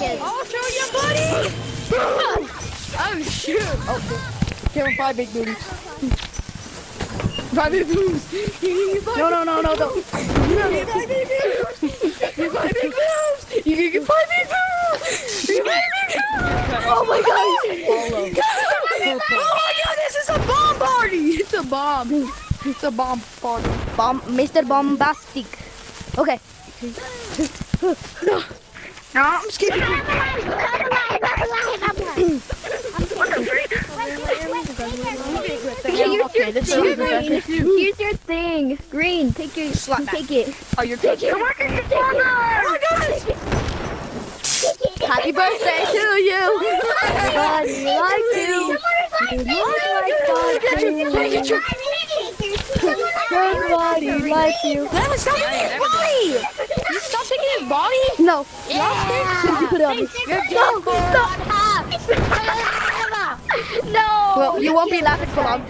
kids. I'll show you, buddy. Oh shoot. Oh, Kevin, 5 big booties. 5 big boobs. No. You 5 big boobs. You 5 big boobs. You can get 5 big boobs. You 5 big boobs. Oh my god. Oh my god, this is a bomb party. It's a bomb. It's a bomb party. Mr. Bombastic. Okay. No, I'm skipping. Here's your thing. Green, take your slap. Take it. Oh, you're taking. Oh my god. Happy birthday to you. Everybody likes you. Everybody likes you. Lemon, stop taking his body! You stop taking his body? No. Yeah. You put it on me. You're No. Well, you won't be laughing for long.